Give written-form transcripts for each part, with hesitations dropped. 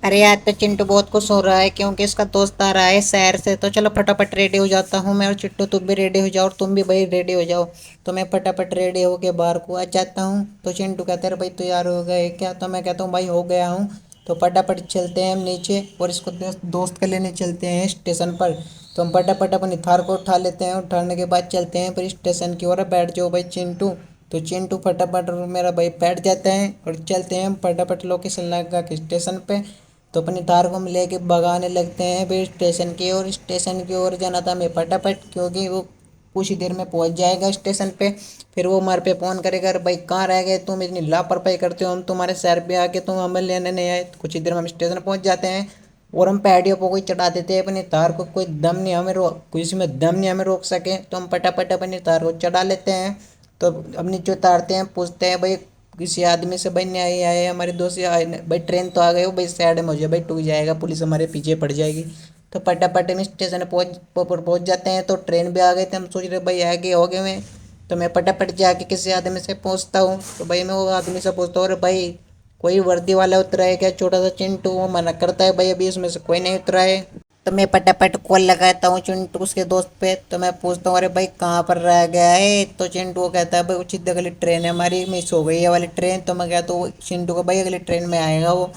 अरे यार तो चिंटू बहुत खुश हो रहा है क्योंकि इसका दोस्त आ रहा है शहर से। तो चलो फटाफट रेडी हो जाता हूँ मैं, और चिट्टू तुम भी रेडी हो जाओ और तुम भी भाई रेडी हो जाओ। तो मैं फटाफट रेडी होके बाहर को आ जाता हूँ। तो चिंटू कहते हैं भाई तैयार हो गए क्या? तो मैं कहता हूँ भाई हो गया हूँ। तो फटाफट चलते हैं हम नीचे और इसको दोस्त के लेने चलते हैं स्टेशन पर। तो हम फटाफट अपनी थार को उठा लेते हैं, उठाने के बाद चलते हैं फिर स्टेशन की ओर। बैठ जाओ भाई चिंटू। तो चिंटू फटाफट मेरा भाई बैठ जाता है और चलते हैं हम फटाफट लोकेशन लगा के स्टेशन पे। तो अपनी थार को हम लेके भगाने लगते हैं फिर स्टेशन की ओर। स्टेशन की ओर जाना था हमें फटाफट, क्योंकि वो कुछ ही देर में पहुंच जाएगा स्टेशन पे। फिर वो हमारे पे फ़ोन करेगा, अरे भाई कहाँ रह गए तुम, इतनी लापरवाही करते हो, हम तुम्हारे शहर पे आके तुम हमें लेने नहीं आए। तो कुछ ही देर में हम स्टेशन पहुंच जाते हैं और हम पैडियों पर कोई चढ़ा देते हैं अपनी तार को। कोई दम नहीं हमें रोक, किसी में दम नहीं हमें रोक सके। तो हम फटाफट अपनी तार को चढ़ा लेते हैं। तो अब नीचे उतारते हैं, पूछते हैं भाई किसी आदमी से, भाई नहीं आए हमारे दोस्त आए भाई, ट्रेन तो आ गए हो भाई, साइड में हो जाए भाई, टूट जाएगा, पुलिस हमारे पीछे पड़ जाएगी। तो फटाफट हम स्टेशन पहुंच जाते हैं। तो ट्रेन भी आ गई थी, हम सोच रहे भाई आगे हो गए हैं। तो मैं फटाफट जाके किसी आदमी से पूछता हूँ। तो भाई मैं वो आदमी से पूछता हूँ, अरे भाई कोई वर्दी वाला उतरा है क्या? छोटा सा चिंटू, वो मना करता है भाई अभी इसमें से कोई नहीं उतरा है। तो मैं फटाफट कॉल लगाता हूँ चिंटू उसके दोस्त पे। तो मैं पूछता हूँ अरे भाई कहाँ पर रह गया है? तो चिंटू वो कहता है भाई उचित अगली ट्रेन है हमारी, मिस हो गई है वाली ट्रेन। तो मैं कहता हूँ चिंटू को भाई अगली ट्रेन में आएगा वो।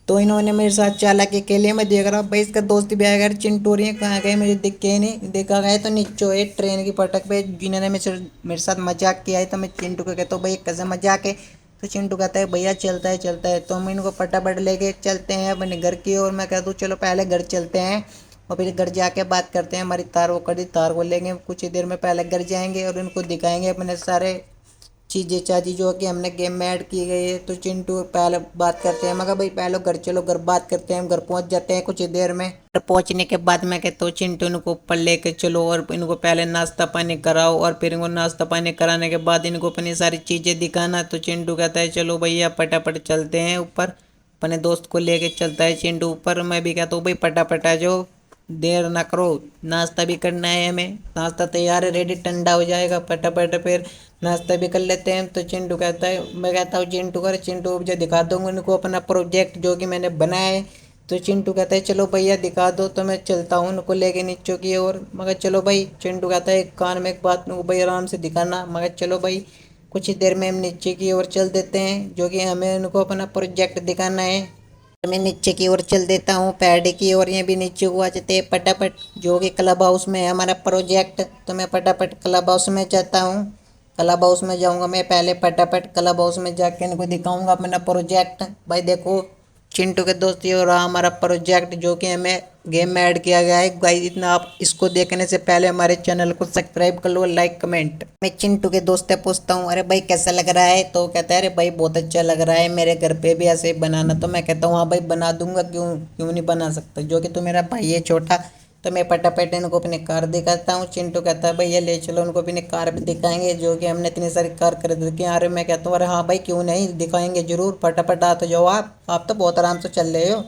तो इन्होंने मेरे साथ चालाकी के लिए, मैं देख रहा हूँ भाई इसका दोस्त भी आएगा। चिंटू और ये कहाँ गए, मुझे दिख के ही नहीं। देखा गया तो नीचे है ट्रेन की पटक पे, जिन्होंने मेरे साथ मजाक किया है। तो मैं चिंटू को कहता हूँ भाई कैसे मजाक है? तो चिंटू कहता है भैया चलता है चलता है। तो हम इनको फटाफट लेके चलते हैं अपने घर की ओर। मैं कहता हूँ चलो पहले घर चलते हैं और फिर घर जाके बात करते हैं। हमारी तार वो कड़ी, तार को लेंगे कुछ ही देर में, पहले घर जाएंगे और उनको दिखाएंगे अपने सारे चीज़ें चाची जो कि हमने गेम में ऐड की गई है। तो चिंटू पहले बात करते हैं, मगर भाई पहले घर चलो, घर बात करते हैं। हम घर पहुंच जाते हैं कुछ ही देर में। घर पहुंचने के बाद मैं कहता हूँ चिंटू इनको ऊपर लेके चलो और इनको पहले नाश्ता पानी कराओ, और फिर इनको नाश्ता पानी कराने के बाद इनको अपनी सारी चीज़ें दिखाना। तो चिंटू कहता है चलो भैया फटाफट चलते हैं ऊपर। अपने दोस्त को लेके चलता है चिंटू ऊपर। मैं भी कहता हूँ भाई फटाफट आ जाओ, देर ना करो, नाश्ता भी करना है हमें। नाश्ता तैयार है रेडी, ठंडा हो जाएगा फटाफट फिर नाश्ता भी कर लेते हैं। तो चिंटू कहता है, मैं कहता हूँ चिंटू कर, चिंटू मुझे दिखा दूंगा उनको अपना प्रोजेक्ट जो कि मैंने बनाया है। तो चिंटू कहता है चलो भैया दिखा दो। तो मैं चलता हूँ उनको लेके नीचे की ओर। मगर चलो भाई, चिंटू कहता है कान में एक बात उनको भाई आराम से दिखाना। मगर चलो भाई कुछ ही देर में हम नीचे की ओर चल देते हैं, जो कि हमें उनको अपना प्रोजेक्ट दिखाना है। तो मैं नीचे की ओर चल देता हूँ पैडी की ओर। ये भी नीचे हुआ जाते हैं फटाफट, जो कि क्लब हाउस में है हमारा प्रोजेक्ट। तो मैं फटाफट क्लब हाउस में जाता हूँ। क्लब हाउस में जाऊँगा मैं पहले, फटाफट क्लब हाउस में जाके इनको दिखाऊंगा अपना प्रोजेक्ट। भाई देखो चिंटू के दोस्त, ये हो रहा हमारा प्रोजेक्ट जो कि हमें गेम में ऐड किया गया है। गाइस इतना आप इसको देखने से पहले हमारे चैनल को सब्सक्राइब कर लो, लाइक कमेंट। मैं चिंटू के दोस्त से पूछता हूँ अरे भाई कैसा लग रहा है? तो कहता है अरे भाई बहुत अच्छा लग रहा है, मेरे घर पे भी ऐसे ही बनाना। तो मैं कहता हूँ हाँ भाई बना दूंगा, क्यों क्यों नहीं बना सकता, जो कि तू मेरा भाई है छोटा। तो मैं फटाफट इनको अपनी कार दिखाता हूँ। चिंटू कहता है भैया ले चलो, उनको अपनी कार भी दिखाएंगे, जो कि हमने इतनी सारी कार खरीद रखी है। अरे मैं कहता हूँ अरे हाँ भाई क्यों नहीं, दिखाएंगे जरूर, फटाफट आ तो जाओ, आप तो बहुत आराम से चल रहे हो।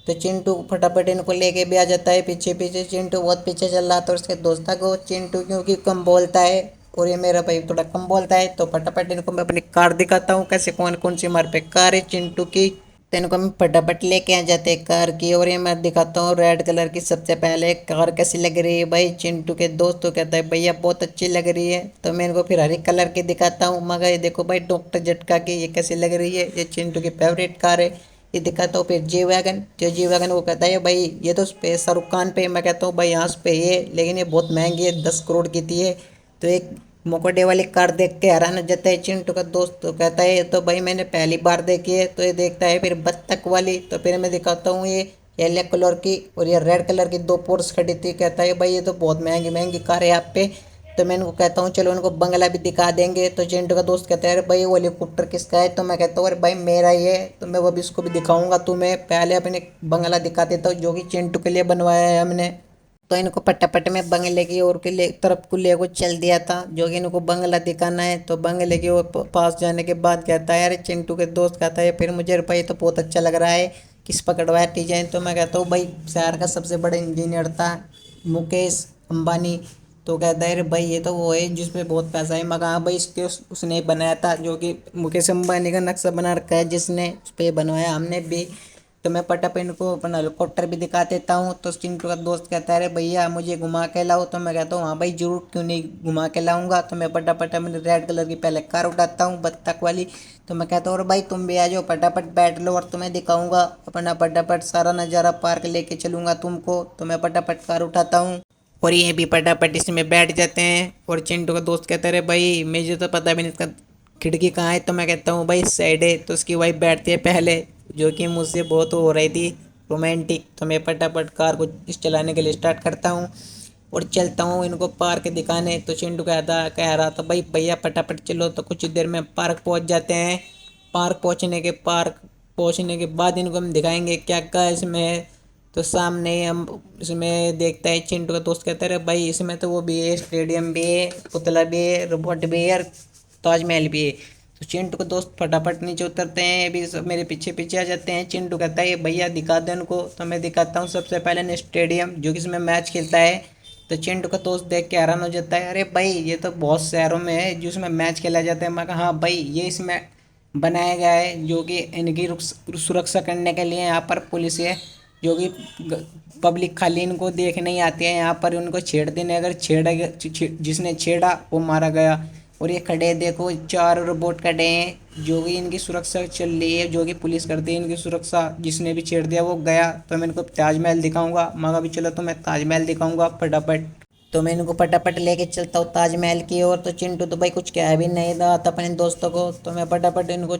तो चिंटू फटाफट इनको लेके भी आ जाता है पीछे पीछे। चिंटू बहुत पीछे चल रहा था, और उसके दोस्त को चिंटू क्योंकि कम बोलता है और ये मेरा भाई थोड़ा कम बोलता है। तो फटाफट इनको मैं अपनी कार दिखाता हूँ, कैसे कौन कौन सी हमारे पे कार है चिंटू की। तो इनको हम फटाफट लेके आ जाते हैं कार की। और ये मैं दिखाता हूँ रेड कलर की। सबसे पहले कार कैसी लग रही है भाई? चिंटू के दोस्त तो कहता है भैया बहुत अच्छी लग रही है। तो मैं इनको फिर हरी कलर की दिखाता हूँ, मगर ये देखो भाई डॉक्टर झटका की, ये कैसी लग रही है, ये चिंटू की फेवरेट कार है। ये दिखाता हूँ फिर जी वैगन। जो जी वैगन वो कहता है भाई ये तो उस पे शाहरुख खान पे। मैं कहता हूँ भाई यहाँ उस पे ये, लेकिन ये बहुत महंगी है, 10 करोड़ की थी ये। तो एक मोकोडे वाली कार देख के हैरान हो जाता है चिंटू का दोस्त। तो कहता है ये तो भाई मैंने पहली बार देखी है। तो ये देखता है फिर बत्तख वाली। तो फिर मैं दिखाता हूँ ये येलो कलर की और ये रेड कलर की, दो पोर्स खड़ी थी। कहता है भाई ये तो बहुत महंगी महंगी कार है यहाँ पे। तो मैं इनको कहता हूँ चलो उनको बंगला भी दिखा देंगे। तो चिंटू का दोस्त कहता है अरे भाई वो हेलीकॉप्टर किसका है? तो मैं कहता हूँ अरे भाई मेरा ही है। तो मैं वो भी इसको भी दिखाऊंगा तुम्हें, पहले अपने बंगला दिखा देता हूँ जो कि चिंटू के लिए बनवाया है हमने। तो इनको पटापट में बंगले की ओर के ले तरफ को ले को चल दिया था, जो कि इनको बंगला दिखाना है। तो बंगले की ओर पास जाने के बाद कहता है अरे चिंटू के दोस्त कहता है फिर मुझे भाई तो बहुत अच्छा लग रहा है, किस पकड़वाया डिजाइन? तो मैं कहता हूँ भाई शहर का सबसे बड़ा इंजीनियर था मुकेश अंबानी। तो कहता है अरे भाई ये तो वो है जिसपे बहुत पैसा है। मगर हाँ भाई इसके उसने बनाया था, जो कि मुकेश अंबानी का नक्शा बना रखा है जिसने, उस पर बनवाया हमने भी। तो मैं फटाफट इनको अपना हेलीकॉप्टर भी दिखा देता हूँ। तो चिंटू का दोस्त कहता है अरे भैया मुझे घुमा के लाओ। तो मैं कहता हूँ हाँ भाई जरूर, क्यों नहीं घुमा के लाऊंगा। तो मैं फटाफट अपनी रेड कलर की पहले कार उठाता हूँ, बत्तख वाली। तो मैं कहता हूँ अरे भाई तुम भी आ जाओ, फटाफट बैठ लो और तुम्हें दिखाऊंगा अपना फटाफट सारा नज़ारा, पार्क लेके चलूंगा तुमको। तो मैं फटाफट कार उठाता हूँ और ये भी फटाफट इसमें बैठ जाते हैं। और चिंटू का दोस्त कहता है अरे भाई मुझे तो पता भी नहीं इसका खिड़की कहाँ है। तो मैं कहता हूँ भाई इस साइड है। तो उसकी वाइफ बैठती है पहले, जो कि मुझसे बहुत हो रही थी रोमांटिक। तो मैं फटाफट कार को इस चलाने के लिए स्टार्ट करता हूँ और चलता हूँ इनको पार्क दिखाने। तो चिंटू कह रहा था भाई भैया फटाफट चलो। तो कुछ देर में पार्क पहुँच जाते हैं। पार्क पहुँचने के बाद इनको हम दिखाएंगे क्या क्या इसमें है। तो सामने हम इसमें देखता है, चिंटू का दोस्त कहता है भाई इसमें तो वो भी है, स्टेडियम भी है, पुतला भी है, रोबोट भी है और ताजमहल भी है। तो चिंटू का दोस्त फटाफट नीचे उतरते हैं, भी सब मेरे पीछे पीछे आ जाते हैं। चिंटू कहता है भैया दिखा दे उनको। तो मैं दिखाता हूँ सबसे पहले ने स्टेडियम, जो कि इसमें मैच खेलता है। तो चिंटू का दोस्त देख के हैरान हो जाता है अरे भाई ये तो बहुत शहरों में है जिसमें मैच खेला जाता है। मैं कहा हाँ भाई ये इसमें बनाया गया है, जो कि इनकी सुरक्षा करने के लिए यहाँ पर पुलिस है, जो कि पब्लिक खाली इनको देखने ही आती है यहाँ पर उनको छेड़ देने, अगर जिसने छेड़ा वो मारा गया। और ये खड़े हैं, देखो 4 रोबोट खड़े हैं जो कि इनकी सुरक्षा चल रही है, जो कि पुलिस करती है इनकी सुरक्षा। जिसने भी छेड़ दिया वो गया। तो मैं इनको ताजमहल दिखाऊंगा। मगर भी चलो तो मैं ताजमहल दिखाऊंगा फटाफट। तो मैं इनको फटाफट लेके चलता हूँ ताजमहल की ओर। तो चिंटू तो भाई कुछ कह भी नहीं रहा था अपने दोस्तों को। तो मैं फटाफट इनको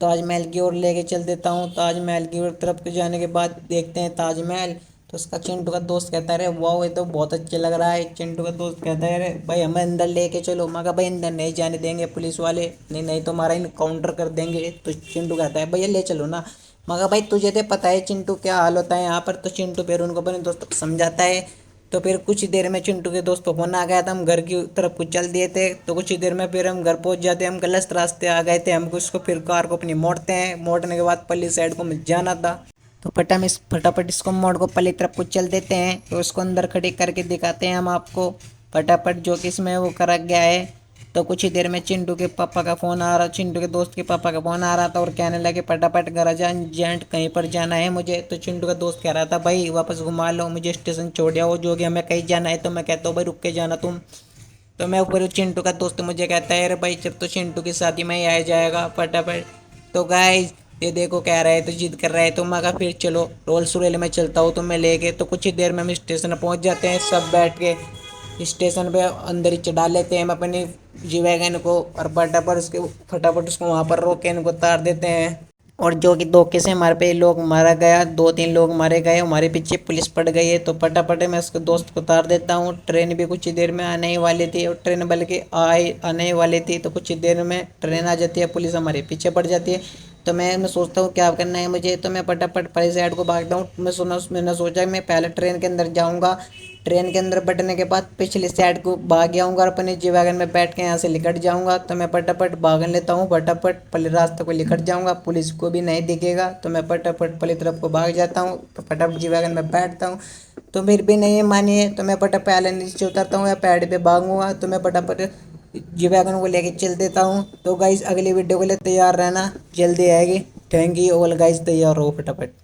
ताजमहल की ओर लेके चल देता हूँ। ताजमहल की ओर तरफ जाने के बाद देखते हैं ताजमहल। तो उसका चिंटू का दोस्त कहता है अरे वाह ये तो बहुत अच्छा लग रहा है। चिंटू का दोस्त कहता है अरे भाई हमें अंदर लेके चलो। मैं कहा भाई अंदर नहीं जाने देंगे पुलिस वाले, नहीं नहीं तो हमारा इनकाउंटर कर देंगे। तो चिंटू कहता है भैया ले चलो ना। मगर भाई तुझे तो पता है चिंटू क्या हाल होता है यहाँ पर। तो चिंटू फिर उनको अपने दोस्तों को समझाता है। तो फिर कुछ ही देर में चिंटू के दोस्त को फोन आ गया था, हम घर की तरफ को चल दिए थे। तो कुछ ही देर में फिर हम घर पहुंच जाते हैं, हम गलत रास्ते आ गए थे। हम उसको फिर कार को अपनी मोड़ते हैं, मोड़ने के बाद पल्ली साइड को हमें जाना था। तो फटाफट इसको मोड़ को पल्ली तरफ को चल देते हैं। तो उसको अंदर खड़ी करके दिखाते हैं हम आपको फटाफट जो कि इसमें वो करा गया है। तो कुछ ही देर में चिंटू के पापा का फ़ोन आ रहा, चिंटू के दोस्त के पापा का फ़ोन आ रहा था और कहने लगे फटाफट घर आ जा, अर्जेंट कहीं पर जाना है मुझे। तो चिंटू का दोस्त कह रहा था भाई वापस घुमा लो, मुझे स्टेशन छोड़ जाओ, जो कि हमें कहीं जाना है। तो मैं कहता हूँ भाई रुक के जाना तुम। तो मैं ऊपर चिंटू का दोस्त मुझे कहता है अरे भाई जब तो चिंटू की शादी में ही आ जाएगा फटाफट। तो गाइस ये देखो कह रहे हैं तो जिद कर रहे हैं। तो मैं कहा फिर चलो रोल्स रोयल में चलता हूँ तुम्हें लेके। तो कुछ ही देर में हम स्टेशन पहुँच जाते हैं, सब बैठ के स्टेशन पे अंदर ही चढ़ा लेते हैं हम अपनी जी वैगन को और फटाफट उसको वहाँ पर रोक के इनको उतार देते हैं। और जो कि धोखे से हमारे पे लोग मारा गया, 2-3 लोग मारे गए, हमारे पीछे पुलिस पड़ गई है। तो फटाफट मैं उसके दोस्त को उतार देता हूँ। ट्रेन भी कुछ ही देर में आने ही वाली थी और ट्रेन बल्कि आने ही वाली थी। तो कुछ ही देर में ट्रेन आ जाती है, पुलिस हमारे पीछे पड़ जाती है। तो मैं सोचता हूँ क्या करना है मुझे। तो मैं फटाफट पहले साइड को भागता हूँ। मैंने सोचा मैं पहले ट्रेन के अंदर जाऊँगा, ट्रेन के अंदर बैठने के बाद पिछली साइड को भाग जाऊँगा और अपने जी वैगन में बैठ के यहाँ से निकट जाऊँगा। तो मैं फटाफट भाग लेता हूँ, फटाफट पहले रास्ते को निकट जाऊँगा, पुलिस को भी नहीं दिखेगा। तो मैं फटाफट पहली तरफ को भाग जाता हूँ। तो फटाफट जी वैगन में बैठता हूँ। तो फिर भी नहीं मानिए तो मैं फटाफट पहले नीचे उतरता हूँ या पैड पे भागूंगा। तो मैं फटाफट जी वैगन को लेके चल देता हूँ। तो गाइस अगली वीडियो के लिए तैयार रहना, जल्दी आएगी। थैंक यू ऑल गाइस, तैयार रहो फटाफट।